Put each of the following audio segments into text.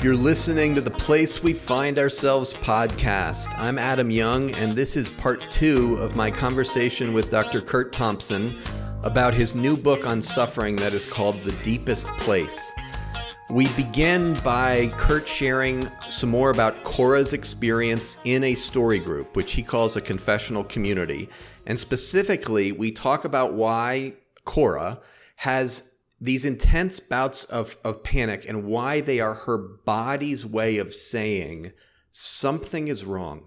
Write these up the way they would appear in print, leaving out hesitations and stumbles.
You're listening to the Place We Find Ourselves podcast. I'm Adam Young, and this is part 2 of my conversation with Dr. Curt Thompson about his new book on suffering that is called The Deepest Place. We begin by Curt sharing some more about Cora's experience in a story group, which he calls a confessional community. And specifically, we talk about why Cora has these intense bouts of panic and why they are her body's way of saying something is wrong.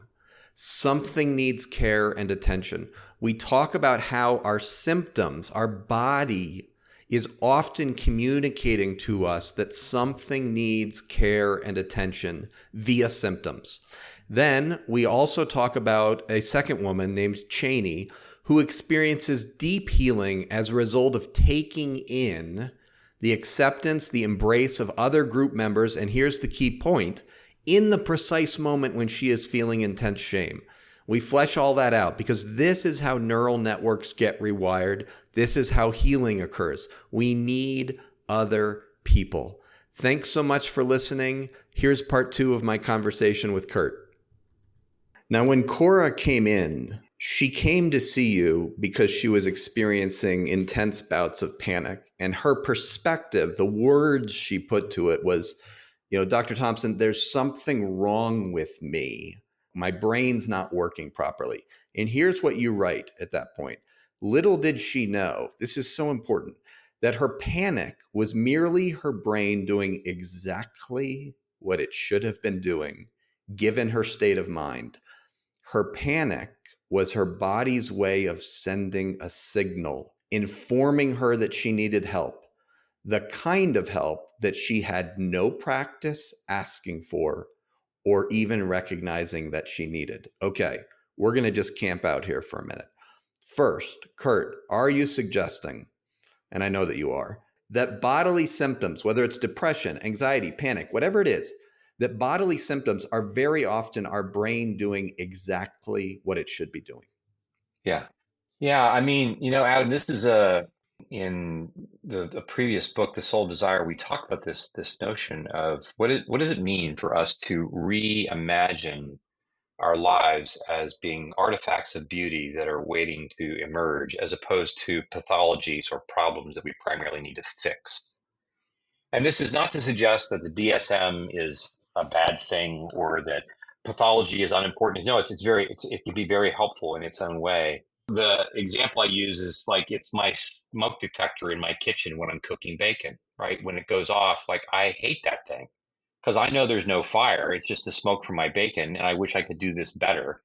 Something needs care and attention. We talk about how our symptoms, our body is often communicating to us that something needs care and attention via symptoms. Then we also talk about a second woman named Cheyney, who experiences deep healing as a result of taking in the acceptance, the embrace of other group members, and here's the key point, in the precise moment when she is feeling intense shame. We flesh all that out because this is how neural networks get rewired. This is how healing occurs. We need other people. Thanks so much for listening. Here's part 2 of my conversation with Curt. Now, when Cora came in, she came to see you because she was experiencing intense bouts of panic. And her perspective, the words she put to it was, Dr. Thompson, there's something wrong with me. My brain's not working properly. And here's what you write at that point. Little did she know, this is so important, that her panic was merely her brain doing exactly what it should have been doing, given her state of mind. Her panic was her body's way of sending a signal, informing her that she needed help, the kind of help that she had no practice asking for or even recognizing that she needed. Okay, we're going to just camp out here for a minute. First, Curt, are you suggesting, and I know that you are, that bodily symptoms, whether it's depression, anxiety, panic, whatever it is, that bodily symptoms are very often our brain doing exactly what it should be doing? Yeah. I mean, Adam, this is in the previous book, The Soul Desire, we talked about this notion of what does it mean for us to reimagine our lives as being artifacts of beauty that are waiting to emerge, as opposed to pathologies or problems that we primarily need to fix. And this is not to suggest that the DSM is a bad thing or that pathology is unimportant. No, it can be very helpful in its own way. The example I use is like it's my smoke detector in my kitchen when I'm cooking bacon, right? When it goes off, like I hate that thing because I know there's no fire. It's just the smoke from my bacon, and I wish I could do this better.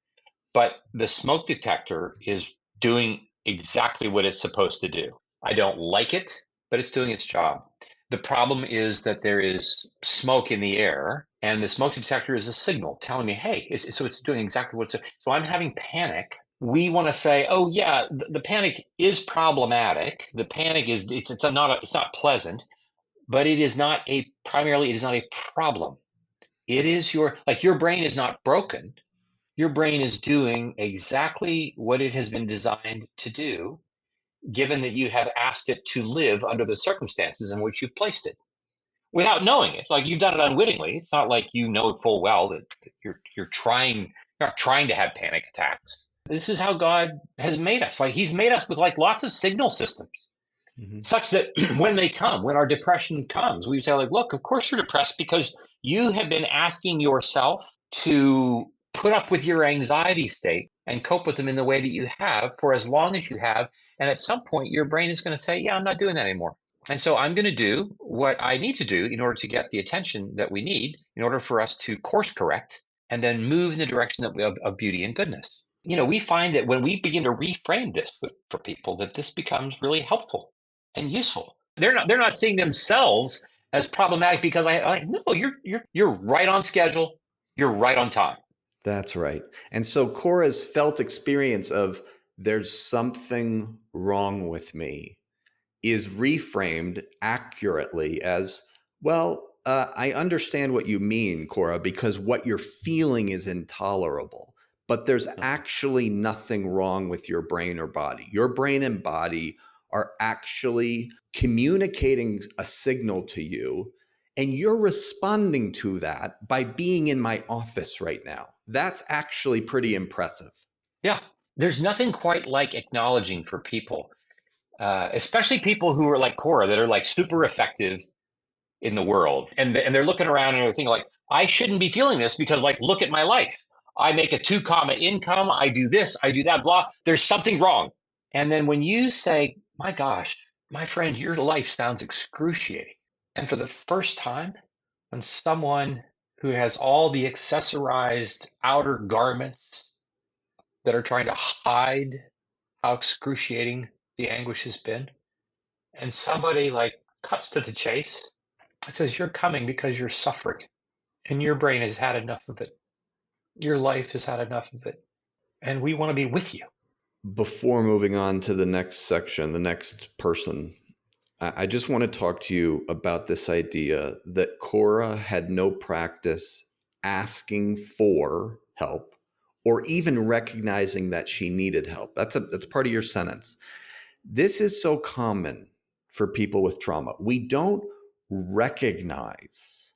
But the smoke detector is doing exactly what it's supposed to do. I don't like it, but it's doing its job. The problem is that there is smoke in the air, and the smoke detector is a signal telling me, hey, so it's doing exactly what it's. So I'm having panic. We want to say, oh yeah, the panic is problematic. The panic is it's not pleasant, but it is not a problem. It is your brain is not broken. Your brain is doing exactly what it has been designed to do, given that you have asked it to live under the circumstances in which you've placed it without knowing it. Like you've done it unwittingly. It's not like you know full well that you're not trying to have panic attacks. This is how God has made us. Like he's made us with like lots of signal systems, such that when our depression comes, we say like, look, of course you're depressed because you have been asking yourself to put up with your anxiety state and cope with them in the way that you have for as long as you have. And at some point, your brain is going to say, yeah, I'm not doing that anymore. And so I'm going to do what I need to do in order to get the attention that we need in order for us to course correct and then move in the direction of beauty and goodness. We find that when we begin to reframe this for people, that this becomes really helpful and useful. They're not seeing themselves as problematic because no, you're right on schedule. You're right on time. That's right. And so Cora's felt experience of there's something wrong with me is reframed accurately as, well, I understand what you mean, Cora, because what you're feeling is intolerable, but there's actually nothing wrong with your brain or body. Your brain and body are actually communicating a signal to you, And you're responding to that by being in my office right now. That's actually pretty impressive. Yeah. There's nothing quite like acknowledging for people, especially people who are like Cora, that are like super effective in the world. And they're looking around and they're thinking like, I shouldn't be feeling this because like, look at my life. I make a 2 comma income. I do this, I do that, blah. There's something wrong. And then when you say, my gosh, my friend, your life sounds excruciating. And for the first time, when someone who has all the accessorized outer garments that are trying to hide how excruciating the anguish has been, and somebody like cuts to the chase, it says, you're coming because you're suffering and your brain has had enough of it. Your life has had enough of it. And we want to be with you. Before moving on to the next section, the next person, I just want to talk to you about this idea that Cora had no practice asking for help or even recognizing that she needed help. That's part of your sentence. This is so common for people with trauma. We don't recognize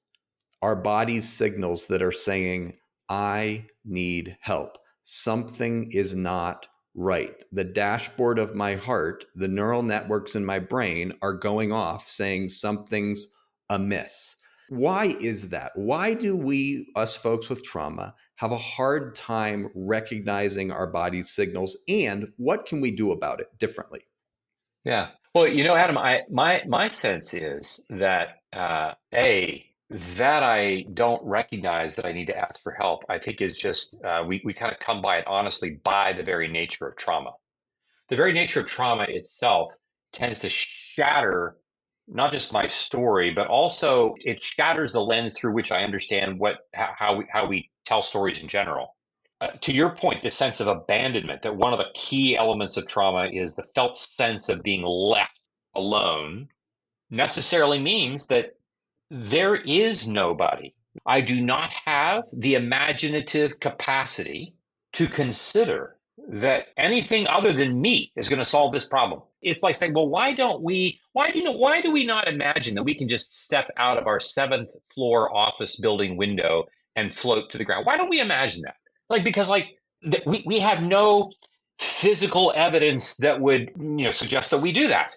our body's signals that are saying, I need help. Something is not right. The dashboard of my heart, the neural networks in my brain are going off saying something's amiss. Why is that? Why do we, us folks with trauma, have a hard time recognizing our body's signals, and what can we do about it differently? Yeah. Well, Adam, my sense is that that I don't recognize that I need to ask for help, I think is just we kind of come by it honestly by the very nature of trauma. The very nature of trauma itself tends to shatter not just my story, but also it shatters the lens through which I understand how we tell stories in general. To your point, the sense of abandonment, that one of the key elements of trauma is the felt sense of being left alone, necessarily means that there is nobody. I do not have the imaginative capacity to consider that anything other than me is going to solve this problem. It's like saying, well, why do we not imagine that we can just step out of our 7th floor office building window and float to the ground? Why don't we imagine that? Because we have no physical evidence that would suggest that we do that.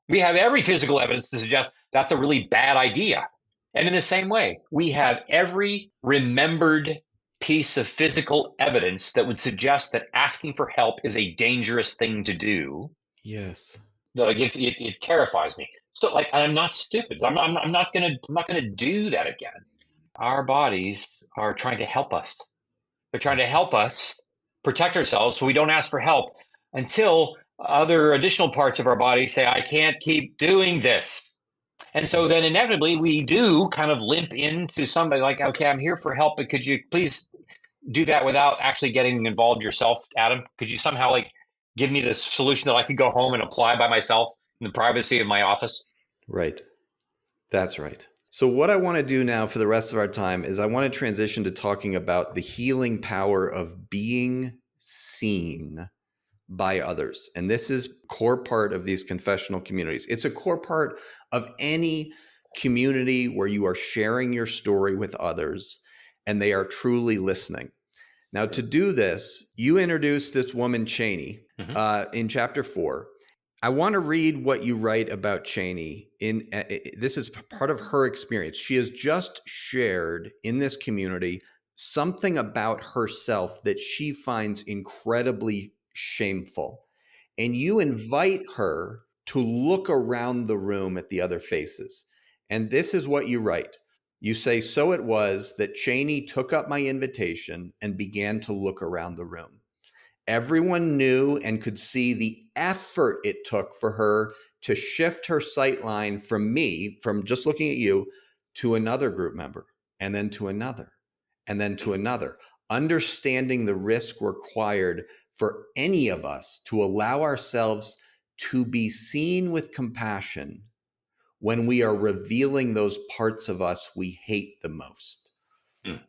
We have every physical evidence to suggest that's a really bad idea. And in the same way, we have every remembered piece of physical evidence that would suggest that asking for help is a dangerous thing to do. Yes. It terrifies me. So I'm not stupid. I'm not gonna do that again. Our bodies are trying to help us. They're trying to help us protect ourselves so we don't ask for help until other additional parts of our body say, I can't keep doing this. And so then inevitably we do kind of limp into somebody like, okay, I'm here for help, but could you please do that without actually getting involved yourself, Adam? Could you somehow give me this solution that I could go home and apply by myself in the privacy of my office? Right. That's right. So what I want to do now for the rest of our time is I want to transition to talking about the healing power of being seen by others. And this is a core part of these confessional communities. It's a core part of any community where you are sharing your story with others and they are truly listening. Now, to do this, you introduced this woman, Cheyney, in chapter 4. I want to read what you write about Cheyney. This is part of her experience. She has just shared in this community something about herself that she finds incredibly shameful. And you invite her to look around the room at the other faces. And this is what you write. You say, so it was that Cheyney took up my invitation and began to look around the room. Everyone knew and could see the effort it took for her to shift her sight line from me, from just looking at you, to another group member, and then to another, and then to another, understanding the risk required for any of us to allow ourselves to be seen with compassion when we are revealing those parts of us we hate the most.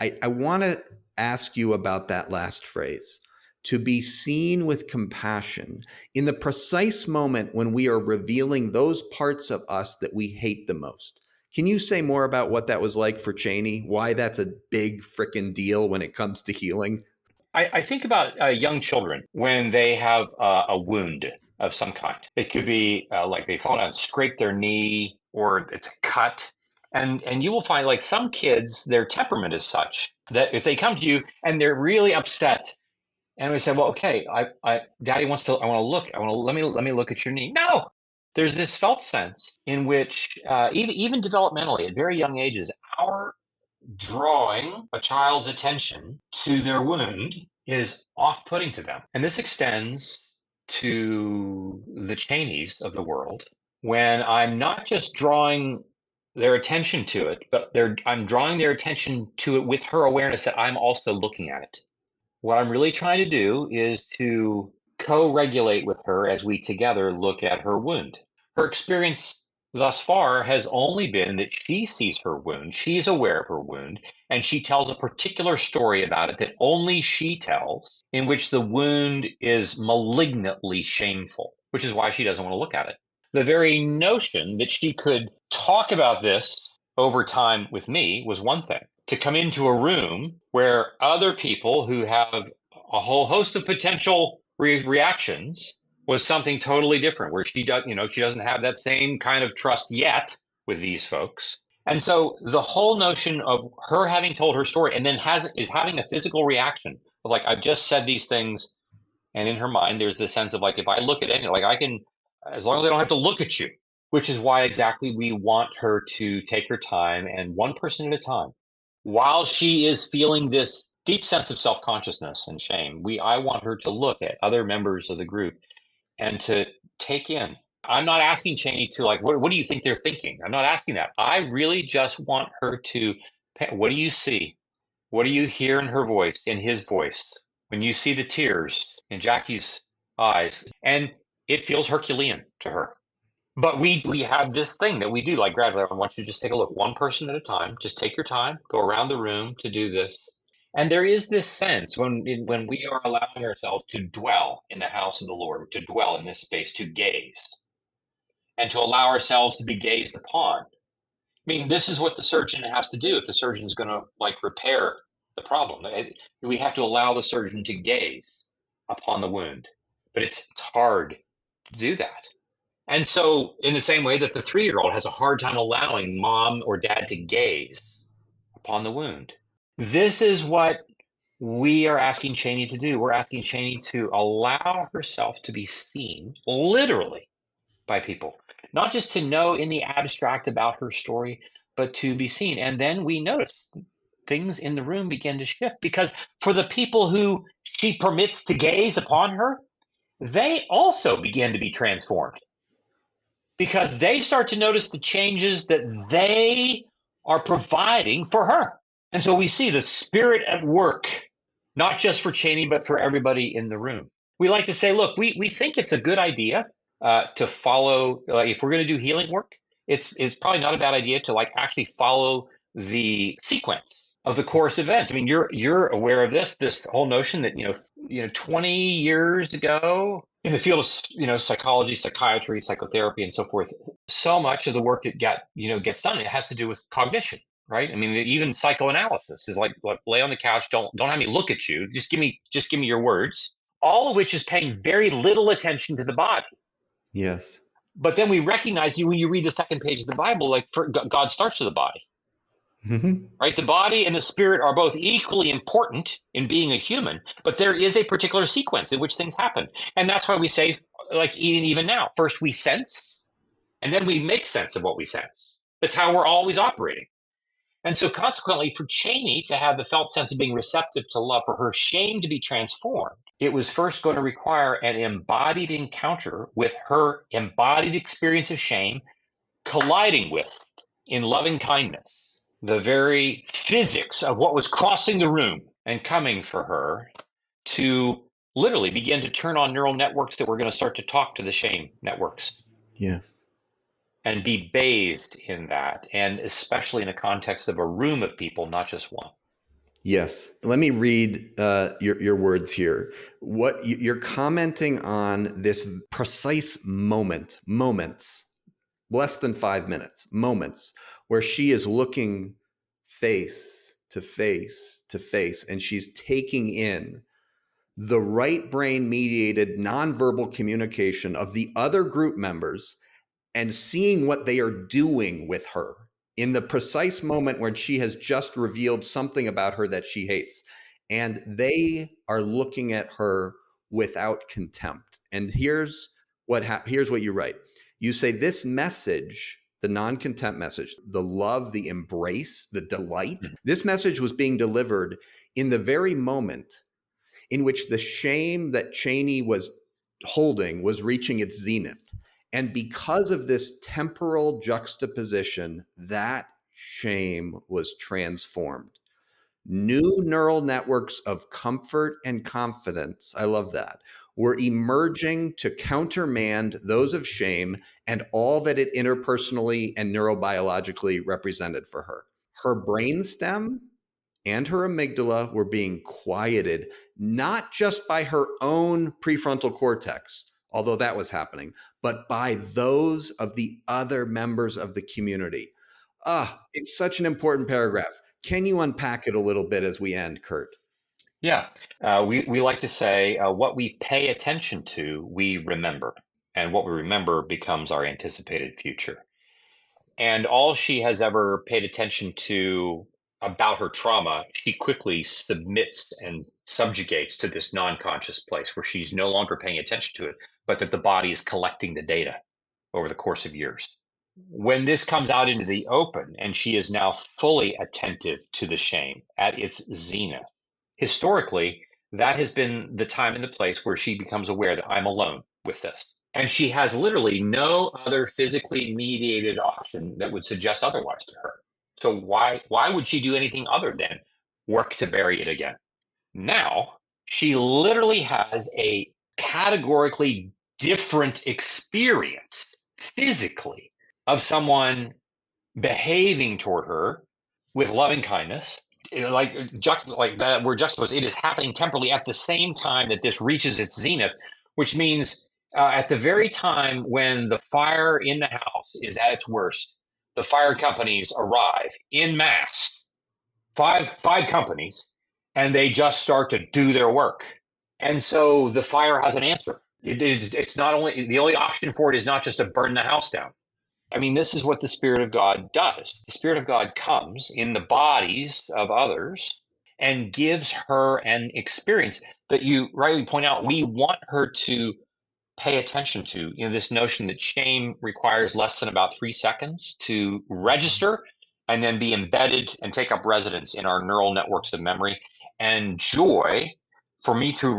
I want to ask you about that last phrase, to be seen with compassion in the precise moment when we are revealing those parts of us that we hate the most. Can you say more about what that was like for Cheyney? Why that's a big frickin' deal when it comes to healing? I think about young children when they have a wound of some kind. It could be like they fall down and scrape their knee, or it's a cut. And you will find like some kids, their temperament is such that if they come to you and they're really upset, and we say, well, okay, Daddy wants to, let me look at your knee. No, there's this felt sense in which even developmentally at very young ages, our drawing a child's attention to their wound is off-putting to them. And this extends to the Cheneys of the world when I'm not just drawing their attention to it, but I'm drawing their attention to it with her awareness that I'm also looking at it. What I'm really trying to do is to co-regulate with her as we together look at her wound. Her experience thus far has only been that she sees her wound, she's aware of her wound, and she tells a particular story about it that only she tells, in which the wound is malignantly shameful, which is why she doesn't want to look at it. The very notion that she could talk about this over time with me was one thing. To come into a room where other people who have a whole host of potential reactions was something totally different, where she doesn't have that same kind of trust yet with these folks. And so the whole notion of her having told her story and then is having a physical reaction of like, I've just said these things, and in her mind there's this sense of like, if I look at it, like I can, as long as I don't have to look at you, which is why exactly we want her to take her time and one person at a time. While she is feeling this deep sense of self-consciousness and shame, I want her to look at other members of the group and to take in. I'm not asking Cheyney to like, what do you think they're thinking? I'm not asking that. I really just want her to, what do you see? What do you hear in her voice, in his voice? When you see the tears in Jackie's eyes, and it feels Herculean to her. But we have this thing that we do, like gradually, I want you to just take a look, one person at a time, just take your time, go around the room to do this. And there is this sense when we are allowing ourselves to dwell in the house of the Lord, to dwell in this space, to gaze, and to allow ourselves to be gazed upon. I mean, this is what the surgeon has to do if the surgeon's going to like repair the problem. We have to allow the surgeon to gaze upon the wound, but it's hard to do that. And so in the same way that the 3-year-old has a hard time allowing mom or dad to gaze upon the wound. This is what we are asking Cheyney to do. We're asking Cheyney to allow herself to be seen literally by people, not just to know in the abstract about her story, but to be seen. And then we notice things in the room begin to shift, because for the people who she permits to gaze upon her, they also begin to be transformed, because they start to notice the changes that they are providing for her. And so we see the Spirit at work, not just for Cheyney, but for everybody in the room. We like to say, look, we think it's a good idea to follow, if we're going to do healing work, it's probably not a bad idea to like actually follow the sequence of the course of events. I mean, you're aware of this whole notion that, 20 years ago, in the field of psychology, psychiatry, psychotherapy, and so forth, so much of the work that gets done, it has to do with cognition, right? I mean, even psychoanalysis is like, lay on the couch, don't have me look at you, just give me your words. All of which is paying very little attention to the body. Yes. But then we recognize when you read the second page of the Bible, like God starts with the body. Mm-hmm. Right? The body and the spirit are both equally important in being a human, but there is a particular sequence in which things happen. And that's why we say, like even now, first we sense, and then we make sense of what we sense. That's how we're always operating. And so consequently, for Cheyney to have the felt sense of being receptive to love, for her shame to be transformed, it was first going to require an embodied encounter with her embodied experience of shame colliding with, in loving kindness, the very physics of what was crossing the room and coming for her to literally begin to turn on neural networks that were going to start to talk to the shame networks. Yes. And be bathed in that, and especially in a context of a room of people, not just one. Yes. Let me read your words here. What you're commenting on, this precise moments, less than 5 minutes, moments where she is looking face to face to face, and she's taking in the right brain mediated nonverbal communication of the other group members and seeing what they are doing with her in the precise moment when she has just revealed something about her that she hates. And they are looking at her without contempt. And here's what you write. You say this message, the non-contempt message, the love, the embrace, the delight, this message was being delivered in the very moment in which the shame that Cheyney was holding was reaching its zenith. And because of this temporal juxtaposition, that shame was transformed. New neural networks of comfort and confidence, I love that, were emerging to countermand those of shame and all that it interpersonally and neurobiologically represented for her. Her brainstem and her amygdala were being quieted, not just by her own prefrontal cortex, although that was happening, but by those of the other members of the community. It's such an important paragraph. Can you unpack it a little bit as we end, Curt? Yeah, we like to say what we pay attention to, we remember. And what we remember becomes our anticipated future. And all she has ever paid attention to about her trauma, she quickly submits and subjugates to this non-conscious place where she's no longer paying attention to it, but that the body is collecting the data over the course of years. When this comes out into the open and she is now fully attentive to the shame at its zenith, historically, that has been the time and the place where she becomes aware that I'm alone with this. And she has literally no other physically mediated option that would suggest otherwise to her. So why would she do anything other than work to bury it again? Now, she literally has a categorically different experience physically of someone behaving toward her with loving kindness, like that we're juxtaposed. It is happening temporally at the same time that this reaches its zenith, which means at the very time when the fire in the house is at its worst, the fire companies arrive in mass, five companies, and they just start to do their work. And so the fire has an answer. It's not only the only option for it is not just to burn the house down. I mean, this is what the Spirit of God does. The Spirit of God comes in the bodies of others and gives her an experience that you rightly point out. We want her to pay attention to, this notion that shame requires less than about 3 seconds to register and then be embedded and take up residence in our neural networks of memory. And joy, for me to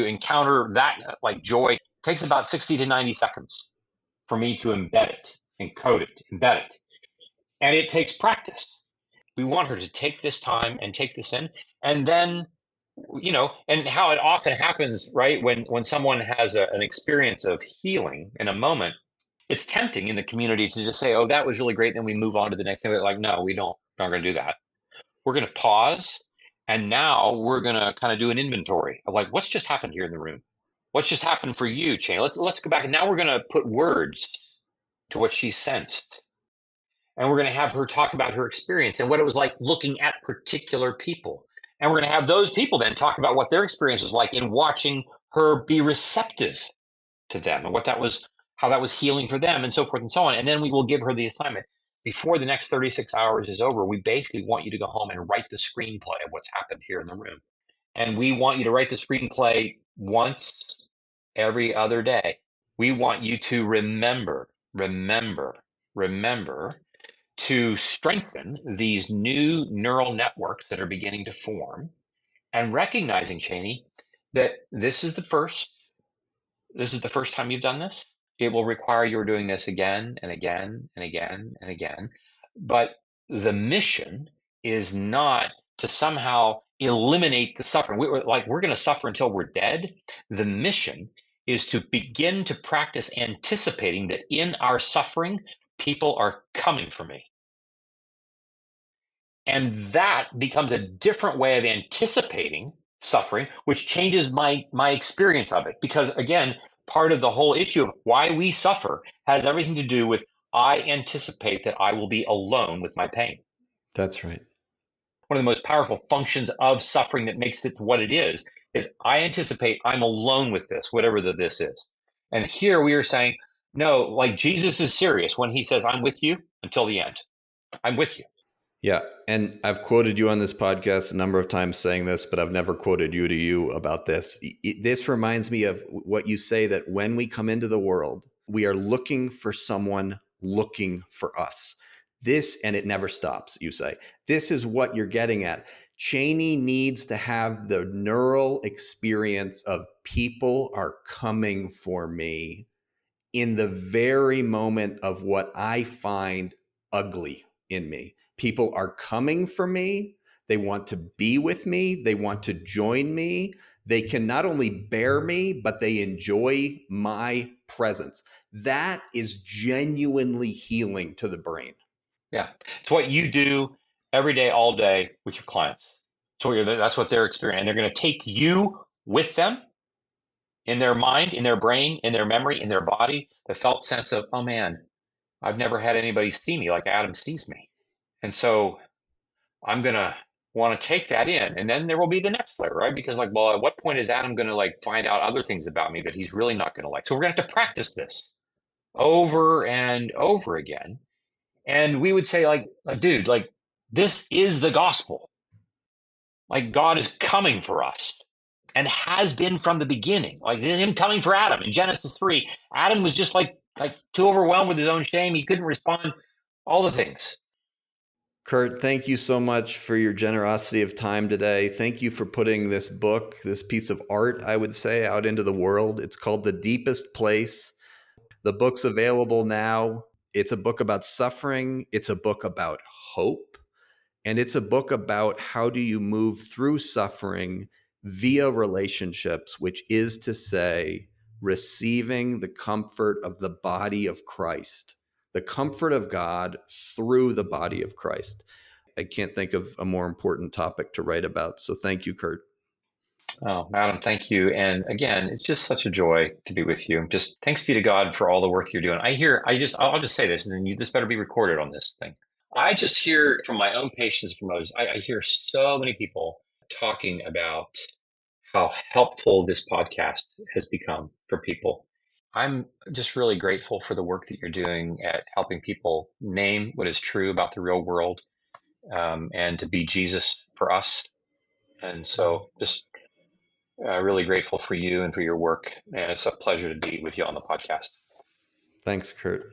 encounter that joy takes about 60 to 90 seconds for me to embed it, encode it, embed it. And it takes practice. We want her to take this time and take this in, and then and how it often happens, right? When someone has an experience of healing in a moment, it's tempting in the community to just say, oh, that was really great. Then we move on to the next thing. We're like, no, we don't. We're not going to do that. We're going to pause. And now we're going to kind of do an inventory of what's just happened here in the room. What's just happened for you, Cheyney? Let's go back. And now we're going to put words to what she sensed. And we're going to have her talk about her experience and what it was like looking at particular people. And we're going to have those people then talk about what their experience was like in watching her be receptive to them and how that was healing for them and so forth and so on. And then we will give her the assignment. Before the next 36 hours is over, we basically want you to go home and write the screenplay of what's happened here in the room. And we want you to write the screenplay once every other day. We want you to remember to strengthen these new neural networks that are beginning to form, and recognizing, Cheyney, that this is the first time you've done this. It will require you're doing this again and again and again and again. But the mission is not to somehow eliminate the suffering. We're going to suffer until we're dead. The mission is to begin to practice anticipating that in our suffering, people are coming for me. And that becomes a different way of anticipating suffering, which changes my experience of it. Because again, part of the whole issue of why we suffer has everything to do with I anticipate that I will be alone with my pain. That's right. One of the most powerful functions of suffering that makes it what it is I anticipate I'm alone with this, whatever this is. And here we are saying, no, like Jesus is serious when he says, I'm with you until the end. I'm with you. Yeah. And I've quoted you on this podcast a number of times saying this, but I've never quoted you to you about this. This reminds me of what you say, that when we come into the world, we are looking for someone looking for us. This, and it never stops, you say. This is what you're getting at. Cheyney needs to have the neural experience of people are coming for me in the very moment of what I find ugly in me. People are coming for me. They want to be with me. They want to join me. They can not only bear me, but they enjoy my presence. That is genuinely healing to the brain. Yeah. It's what you do every day, all day with your clients. So that's what they're experiencing. And they're going to take you with them in their mind, in their brain, in their memory, in their body, the felt sense of, oh man, I've never had anybody see me like Adam sees me. And so I'm going to want to take that in. And then there will be the next layer, right? Because like, well, at what point is Adam going to like find out other things about me that he's really not going to like? So we're going to have to practice this over and over again. And we would say like, dude, like this is the gospel. Like God is coming for us and has been from the beginning. Like him coming for Adam in Genesis 3. Adam was just like too overwhelmed with his own shame. He couldn't respond, all the things. Curt, thank you so much for your generosity of time today. Thank you for putting this book, this piece of art, I would say, out into the world. It's called The Deepest Place. The book's available now. It's a book about suffering. It's a book about hope. And it's a book about how do you move through suffering via relationships, which is to say, receiving the comfort of the body of Christ, the comfort of God through the body of Christ. I can't think of a more important topic to write about. So thank you, Curt. Oh, Adam, thank you. And again, it's just such a joy to be with you. Just thanks be to God for all the work you're doing. I'll just say this, and then this better be recorded on this thing. I just hear from my own patients, from others, I hear so many people talking about how helpful this podcast has become for people. I'm just really grateful for the work that you're doing at helping people name what is true about the real world, and to be Jesus for us. And so just really grateful for you and for your work. And it's a pleasure to be with you on the podcast. Thanks, Curt.